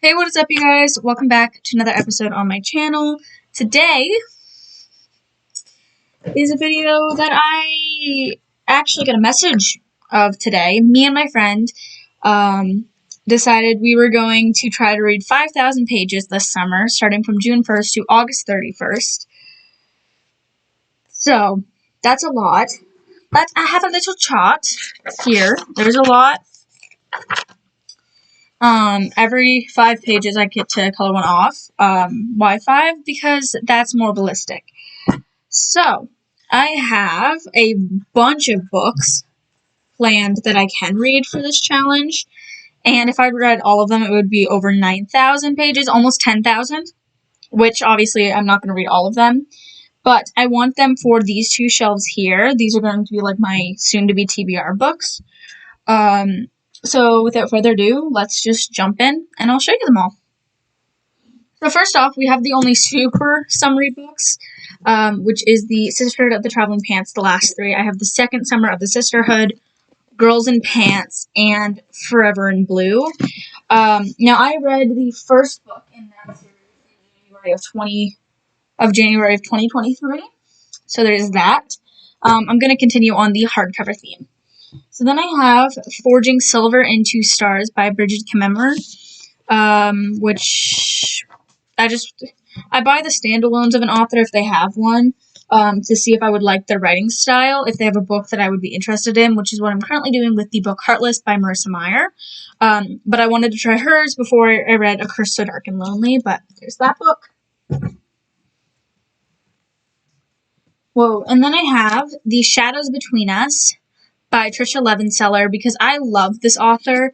Hey, what is up, you guys? Welcome back to another episode on my channel. Today is a video that I actually got a message of today. Me and my friend decided we were going to try to read 5,000 pages this summer, starting from June 1st to August 31st. So, that's a lot. But I have a little chart here. There's a lot. Every 5 pages I get to color one off. Why 5? Because that's more ballistic. So, I have a bunch of books planned that I can read for this challenge. And if I read all of them, it would be over 9,000 pages, almost 10,000. Which, obviously, I'm not going to read all of them. But I want them for these two shelves here. These are going to be like my soon-to-be TBR books. So without further ado, let's just jump in and I'll show you them all. So first off, we have the only super summary books, which is the Sisterhood of the Traveling Pants, the last 3. I have the second summer of the Sisterhood, Girls in Pants, and Forever in Blue. Now I read the first book in that series in January of 2023. So there's that. I'm going to continue on the hardcover theme. So then I have Forging Silver into Stars by Brigid Kemmerer, which I buy the standalones of an author if they have one, to see if I would like their writing style, if they have a book that I would be interested in, which is what I'm currently doing with the book Heartless by Marissa Meyer. But I wanted to try hers before I read A Curse So Dark and Lonely, but there's that book. Whoa, and then I have The Shadows Between Us by Tricia Levenseller, because I love this author.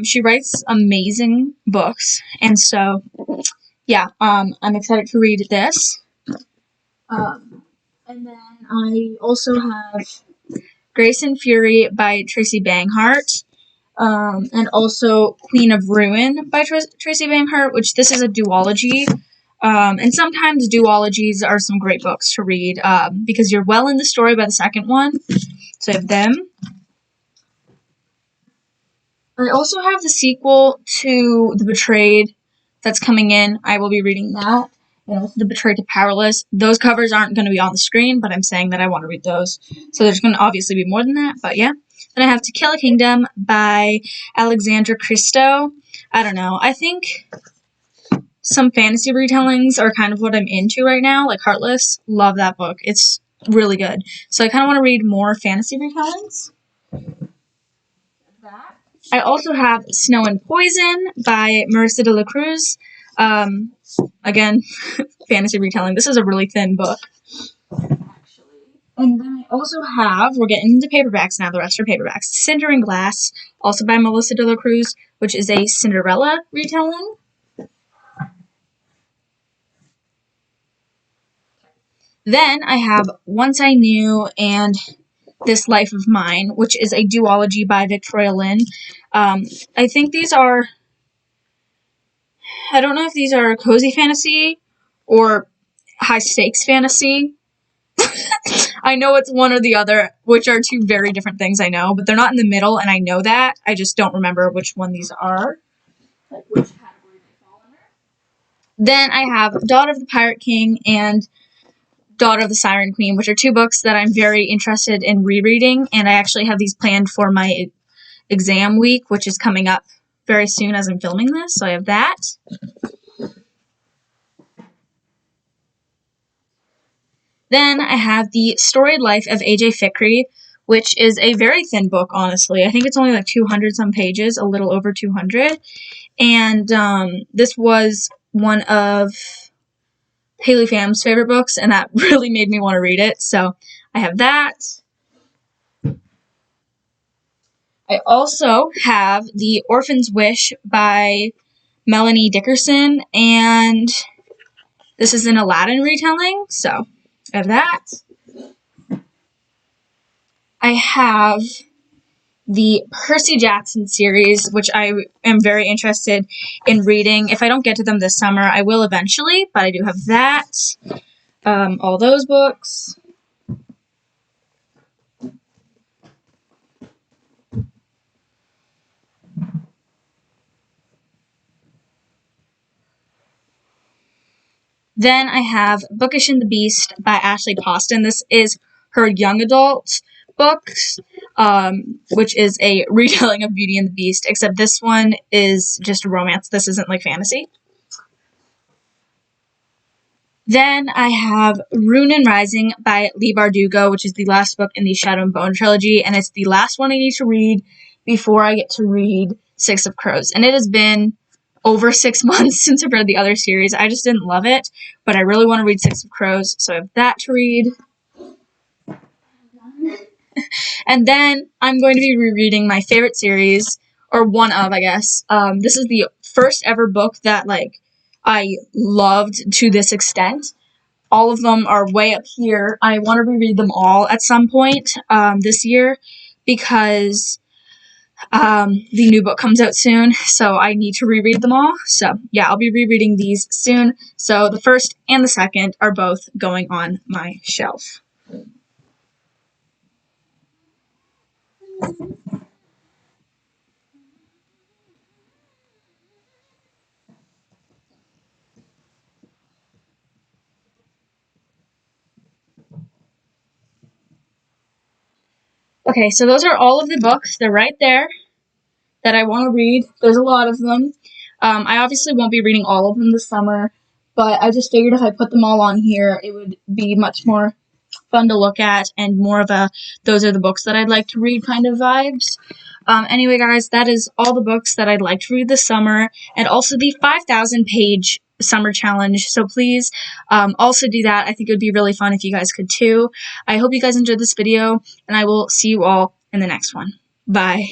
She writes amazing books, and so, yeah, I'm excited to read this. And then I also have Grace and Fury by Tracy Banghart, and also Queen of Ruin by Tracy Banghart, which this is a duology. And sometimes duologies are some great books to read, because you're well in the story by the second one. So I have them. I also have the sequel to The Betrayed that's coming in. I will be reading that. And also The Betrayed to Powerless. Those covers aren't going to be on the screen, but I'm saying that I want to read those. So there's going to obviously be more than that, but yeah. Then I have To Kill a Kingdom by Alexandra Christo. I don't know. I think some fantasy retellings are kind of what I'm into right now, like Heartless. Love that book. It's really good. So I kind of want to read more fantasy retellings. I also have Snow and Poison by Marissa de la Cruz. Again, fantasy retelling. This is a really thin book. And then I also have, we're getting into paperbacks now, the rest are paperbacks, Cinder and Glass, also by Melissa de la Cruz, which is a Cinderella retelling. Then I have Once I Knew and This Life of Mine, which is a duology by Victoria Lynn. I think these are, I don't know if these are cozy fantasy or high stakes fantasy. I know it's one or the other, which are two very different things, I know, but they're not in the middle, and I know that. I just don't remember which one these are. Like which category they fall under. Then I have Daughter of the Pirate King and Daughter of the Siren Queen, which are two books that I'm very interested in rereading, and I actually have these planned for my exam week, which is coming up very soon as I'm filming this, so I have that. Then I have The Storied Life of A.J. Fikry, which is a very thin book, honestly. I think it's only like 200-some pages, a little over 200. And this was one of Haley Pham's favorite books, and that really made me want to read it. So I have that. I also have The Orphan's Wish by Melanie Dickerson, and this is an Aladdin retelling, so I have that. I have the Percy Jackson series, which I am very interested in reading. If I don't get to them this summer, I will eventually, but I do have that. All those books. Then I have Bookish and the Beast by Ashley Poston. This is her young adult books, which is a retelling of Beauty and the Beast, except this one is just a romance. This isn't like fantasy. Then I have Rune and Rising by Leigh Bardugo, which is the last book in the Shadow and Bone trilogy, and it's the last one I need to read before I get to read Six of Crows. And it has been over 6 months since I've read the other series. I just didn't love it, but I really want to read Six of Crows, so I have that to read. And then I'm going to be rereading my favorite series, or one of, I guess. This is the first ever book that, like, I loved to this extent. All of them are way up here. I want to reread them all at some point this year because the new book comes out soon, so I need to reread them all. So, yeah, I'll be rereading these soon. So the first and the second are both going on my shelf. Okay, so those are all of the books. They're right there that I want to read. There's a lot of them. I obviously won't be reading all of them this summer, but I just figured if I put them all on here, it would be much more fun to look at and more of a those are the books that I'd like to read kind of vibes. Anyway, guys, that is all the books that I'd like to read this summer, and also the 5,000 page summer challenge. So please also do that. I think it would be really fun if you guys could too. I hope you guys enjoyed this video, and I will see you all in the next one. Bye.